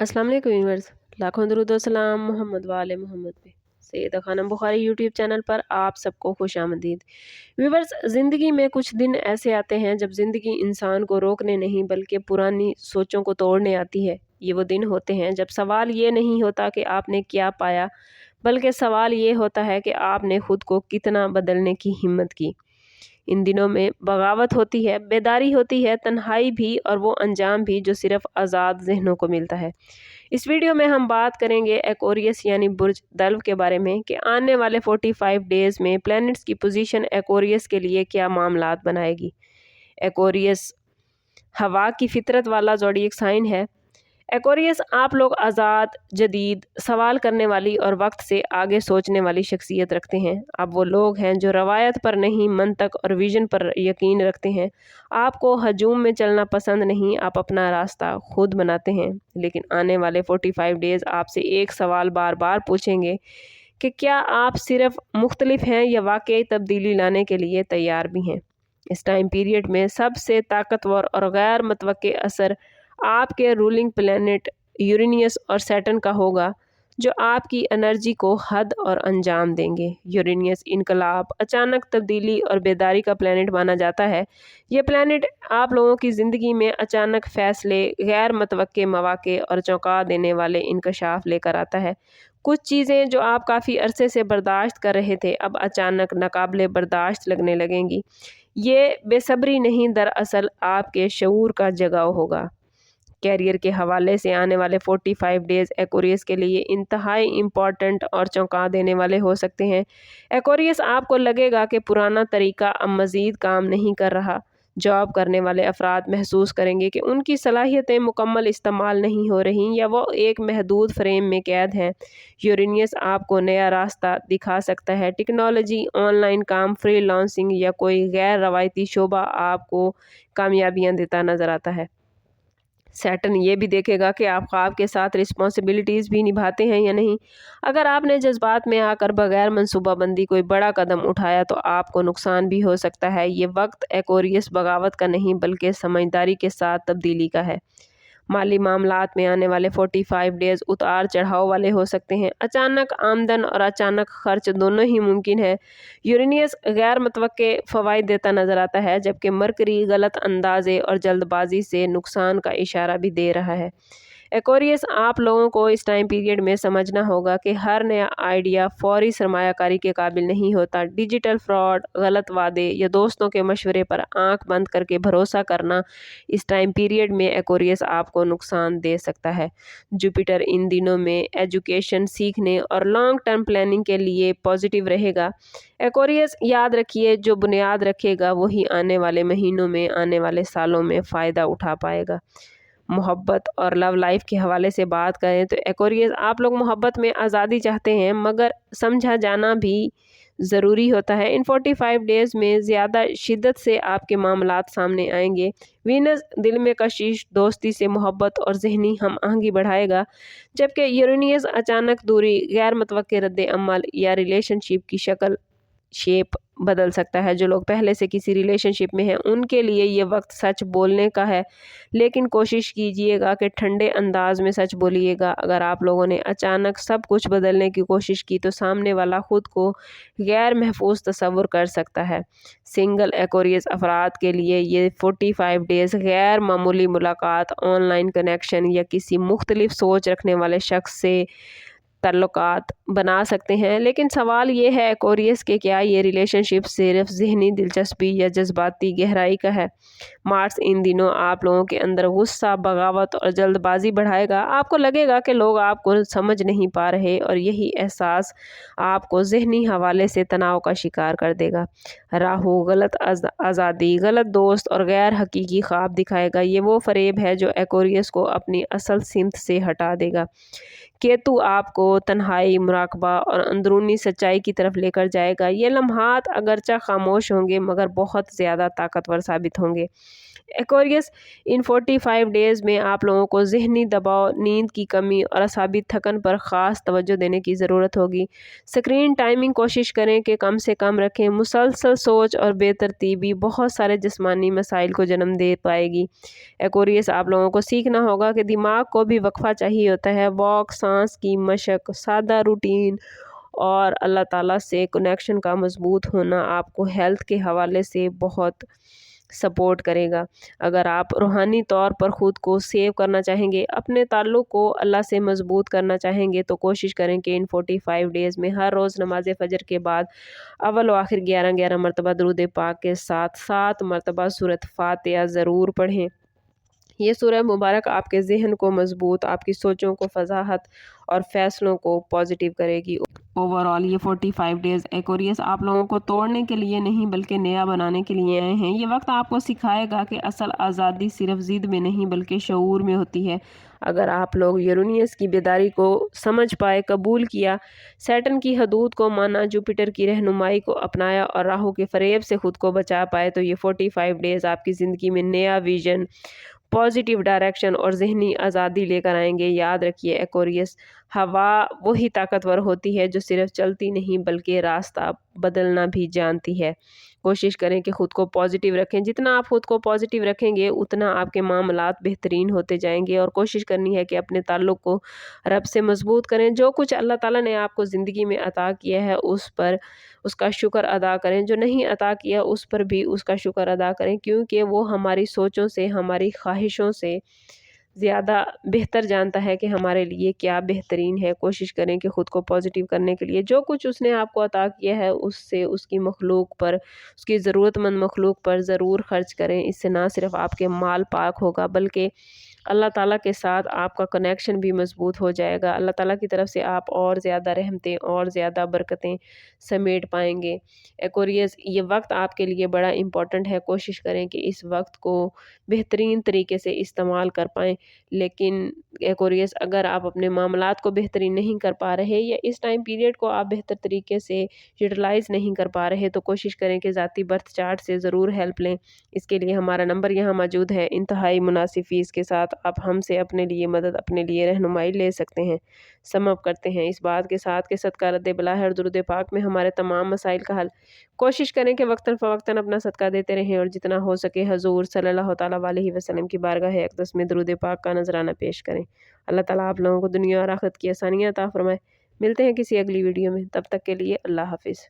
अस्सलाम वालेकुम व्यूअर्स, लाखों दरूद व सलाम मोहम्मद वाले मोहम्मद पे। सैयदा खानम बुखारी यूट्यूब चैनल पर आप सबको खुशामदीद। व्यूअर्स, ज़िंदगी में कुछ दिन ऐसे आते हैं जब ज़िंदगी इंसान को रोकने नहीं बल्कि पुरानी सोचों को तोड़ने आती है। ये वो दिन होते हैं जब सवाल ये नहीं होता कि आपने क्या पाया, बल्कि सवाल ये होता है कि आपने खुद को कितना बदलने की हिम्मत की। इन दिनों में बगावत होती है, बेदारी होती है, तन्हाई भी, और वो अंजाम भी जो सिर्फ आज़ाद ज़हनों को मिलता है। इस वीडियो में हम बात करेंगे एक्वेरियस यानी बुर्ज दल्व के बारे में कि आने वाले 45 डेज में प्लैनेट्स की पोजीशन एक्वेरियस के लिए क्या मामलात बनाएगी। एक्वेरियस हवा की फितरत वाला ज़ोडिएक साइन है। एक्वेरियस आप लोग आज़ाद, जदीद, सवाल करने वाली और वक्त से आगे सोचने वाली शख्सियत रखते हैं। आप वो लोग हैं जो रवायत पर नहीं, मंतक और विजन पर यकीन रखते हैं। आपको हजूम में चलना पसंद नहीं, आप अपना रास्ता खुद बनाते हैं। लेकिन आने वाले 45 डेज़ आपसे एक सवाल बार बार पूछेंगे कि क्या आप सिर्फ मुख्तलिफ हैं या वाकई तब्दीली लाने के लिए तैयार भी हैं। इस टाइम पीरियड में सबसे ताकतवर और गैर मुतवक्के असर आपके रूलिंग प्लैनेट यूरेनियस और सैटर्न का होगा, जो आपकी एनर्जी को हद और अंजाम देंगे। यूरेनियस इनकलाब, अचानक तब्दीली और बेदारी का प्लैनेट माना जाता है। ये प्लैनेट आप लोगों की ज़िंदगी में अचानक फ़ैसले, गैर मुतवक्के मौक़े और चौंका देने वाले इंकशाफ लेकर आता है। कुछ चीज़ें जो आप काफ़ी अरसे से बर्दाश्त कर रहे थे अब अचानक नाकाबिले बर्दाश्त लगने लगेंगी। ये बेसब्री नहीं, दरअसल आपके शऊर का जगाव होगा। कैरियर के हवाले से आने वाले 45 डेज़ एक्वेरियस के लिए इंतहाई इम्पॉर्टेंट और चौंका देने वाले हो सकते हैं। एक्वेरियस आपको लगेगा कि पुराना तरीका अब मज़ीद काम नहीं कर रहा। जॉब करने वाले अफराद महसूस करेंगे कि उनकी सलाहियतें मुकम्मल इस्तेमाल नहीं हो रही या वो एक महदूद फ्रेम में कैद हैं। यूरेनियस आपको नया रास्ता दिखा सकता है। टेक्नोलॉजी, ऑनलाइन काम, फ्रीलांसिंग या कोई गैर रवायती शोबा आपको कामयाबियाँ देता नज़र आता है। सैटर्न ये भी देखेगा कि आप ख्वाब के साथ रिस्पॉन्सिबिलिटीज़ भी निभाते हैं या नहीं। अगर आपने जज्बात में आकर बगैर मनसूबाबंदी कोई बड़ा कदम उठाया तो आपको नुकसान भी हो सकता है। ये वक्त एक्वेरियस बगावत का नहीं बल्कि समझदारी के साथ तब्दीली का है। माली मामलात में आने वाले 45 डेज़ उतार चढ़ाव वाले हो सकते हैं। अचानक आमदन और अचानक खर्च दोनों ही मुमकिन है। यूरेनियस गैर मुतवक्के फ़वाइद देता नज़र आता है, जबकि मरकरी गलत अंदाज़े और जल्दबाजी से नुकसान का इशारा भी दे रहा है। एक्वेरियस आप लोगों को इस टाइम पीरियड में समझना होगा कि हर नया आइडिया फौरी सरमायाकारी के काबिल नहीं होता। डिजिटल फ्रॉड, गलत वादे या दोस्तों के मशवरे पर आंख बंद करके भरोसा करना इस टाइम पीरियड में एक्वेरियस आपको नुकसान दे सकता है। जुपिटर इन दिनों में एजुकेशन, सीखने और लॉन्ग टर्म प्लानिंग के लिए पॉजिटिव रहेगा। एक्वेरियस याद रखिए, जो बुनियाद रखेगा वही आने वाले महीनों में, आने वाले सालों में फ़ायदा उठा पाएगा। मोहब्बत और लव लाइफ के हवाले से बात करें तो एक्वेरियस आप लोग मोहब्बत में आज़ादी चाहते हैं, मगर समझा जाना भी ज़रूरी होता है। इन 45 डेज़ में ज़्यादा शिद्दत से आपके मामलात सामने आएंगे। वीनस दिल में कशिश, दोस्ती से मोहब्बत और जहनी हम आहंगी बढ़ाएगा, जबकि यूरेनियस अचानक दूरी, गैर मुतवक्के रद्द अमल या रिलेशनशिप की शक्ल शेप बदल सकता है। जो लोग पहले से किसी रिलेशनशिप में हैं उनके लिए ये वक्त सच बोलने का है, लेकिन कोशिश कीजिएगा कि ठंडे अंदाज में सच बोलिएगा। अगर आप लोगों ने अचानक सब कुछ बदलने की कोशिश की तो सामने वाला खुद को गैर महफूज तस्वुर कर सकता है। सिंगल एक्वेरियस अफराद के लिए ये 45 डेज़ गैर मामूली मुलाकात, ऑनलाइन कनेक्शन या किसी मुख्तलिफ सोच रखने वाले शख्स से ताल्लुकात बना सकते हैं। लेकिन सवाल ये है एक्वेरियस के, क्या ये रिलेशनशिप सिर्फ ज़हनी दिलचस्पी या जज्बाती गहराई का है। मार्स इन दिनों आप लोगों के अंदर गुस्सा, बगावत और जल्दबाजी बढ़ाएगा। आपको लगेगा कि लोग आपको समझ नहीं पा रहे और यही एहसास आपको ज़हनी हवाले से तनाव का शिकार कर देगा। राहु गलत आज़ादी, गलत दोस्त और गैर हकीकी ख्वाब दिखाएगा। ये वो फरेब है जो एक्वेरियस को अपनी असल सिमत से हटा देगा। केतु आपको तन्हाई, मुराकबा और अंदरूनी सच्चाई की तरफ लेकर जाएगा। ये लम्हात अगरचा खामोश होंगे मगर बहुत ज़्यादा ताकतवर साबित होंगे। एक्वेरियस, इन 45 डेज़ में आप लोगों को ज़हनी दबाव, नींद की कमी और असाबी थकन पर ख़ास तवज्जो देने की ज़रूरत होगी। स्क्रीन टाइमिंग कोशिश करें कि कम से कम रखें। मुसलसल सोच और बेतरतीबी बहुत सारे जिस्मानी मसाइल को जन्म दे पाएगी। एक्वेरियस, आप लोगों को सीखना होगा कि दिमाग को भी वक्फा चाहिए होता है। वॉक, सांस की मशक, सादा रूटीन और अल्लाह ताला से कनेक्शन का मजबूत होना आपको हेल्थ के हवाले से बहुत सपोर्ट करेगा। अगर आप रूहानी तौर पर ख़ुद को सेव करना चाहेंगे, अपने ताल्लुक़ को अल्लाह से मजबूत करना चाहेंगे, तो कोशिश करें कि इन 45 डेज़ में हर रोज़ नमाज फ़जर के बाद अव्वल व आखिर 11-11 मरतबा दुरूद पाक के साथ 7 मरतबा सूरत फ़ातिहा ज़रूर पढ़ें। ये सूरह मुबारक आपके ज़हन को मजबूत, आपकी सोचों को फसाहत और फ़ैसलों को पॉजिटिव करेगी। ओवरऑल ये 45 डेज़ एक्वेरियस आप लोगों को तोड़ने के लिए नहीं बल्कि नया बनाने के लिए आए हैं। ये वक्त आपको सिखाएगा कि असल आज़ादी सिर्फ ज़िद में नहीं बल्कि शऊर में होती है। अगर आप लोग यूरेनियस की बेदारी को समझ पाए, कबूल किया, सैटर्न की हदूद को माना, जुपिटर की रहनुमाई को अपनाया और राहु के फ़रेब से ख़ुद को बचा पाए, तो ये 45 डेज़ आपकी ज़िंदगी में नया विजन, पॉजिटिव डायरेक्शन और ज़हनी आज़ादी लेकर आएंगे। याद रखिए एक्वेरियस, हवा वही ताकतवर होती है जो सिर्फ चलती नहीं बल्कि रास्ता बदलना भी जानती है। कोशिश करें कि ख़ुद को पॉजिटिव रखें। जितना आप ख़ुद को पॉजिटिव रखेंगे उतना आपके मामलात बेहतरीन होते जाएंगे। और कोशिश करनी है कि अपने ताल्लुक़ को रब से मजबूत करें। जो कुछ अल्लाह ताला ने आपको ज़िंदगी में अता किया है उस पर उसका शुक्र अदा करें। जो नहीं अता किया उस पर भी उसका शुक्र अदा करें, क्योंकि वो हमारी सोचों से, हमारी ख्वाहिशों से ज़्यादा बेहतर जानता है कि हमारे लिए क्या बेहतरीन है। कोशिश करें कि ख़ुद को पॉजिटिव करने के लिए जो कुछ उसने आपको अता किया है उससे उसकी मखलूक पर, उसकी ज़रूरतमंद मखलूक पर ज़रूर ख़र्च करें। इससे ना सिर्फ आपके माल पाक होगा बल्कि अल्लाह ताला के साथ आपका कनेक्शन भी मजबूत हो जाएगा। अल्लाह ताला की तरफ से आप और ज़्यादा रहमतें और ज़्यादा बरकतें समेट पाएंगे। एक्वेरियस, ये वक्त आपके लिए बड़ा इम्पोर्टेंट है। कोशिश करें कि इस वक्त को बेहतरीन तरीके से इस्तेमाल कर पाएँ। लेकिन एक्वेरियस, अगर आप अपने मामलात को बेहतरीन नहीं कर पा रहे या इस टाइम पीरियड को आप बेहतर तरीके से यूटिलाइज़ नहीं कर पा रहे, तो कोशिश करें कि ज़ाती बर्थ चार्ट से ज़रूर हेल्प लें। इसके लिए हमारा नंबर यहाँ मौजूद है। इंतहाई मुनासिब फ़ीस के साथ आप हमसे अपने लिए मदद, अपने लिए रहनुमाई ले सकते हैं। सम अप करते हैं इस बात के साथ कि सदका रद्द बला है और दुरूद पाक में हमारे तमाम मसाइल का हल। कोशिश करें कि वक्तन फ़वक्तन अपना सदका देते रहें और जितना हो सके हजूर सल्लल्लाहु तआला अलैहि वसल्लम की बारगाह अक़दस में दुरूद पाक का नजराना पेश करें। अल्लाह ताला आप लोगों को दुनिया और आखिरत की आसानियाँ अता फरमाए। मिलते हैं किसी अगली वीडियो में, तब तक के लिए अल्लाह हाफ़िज़।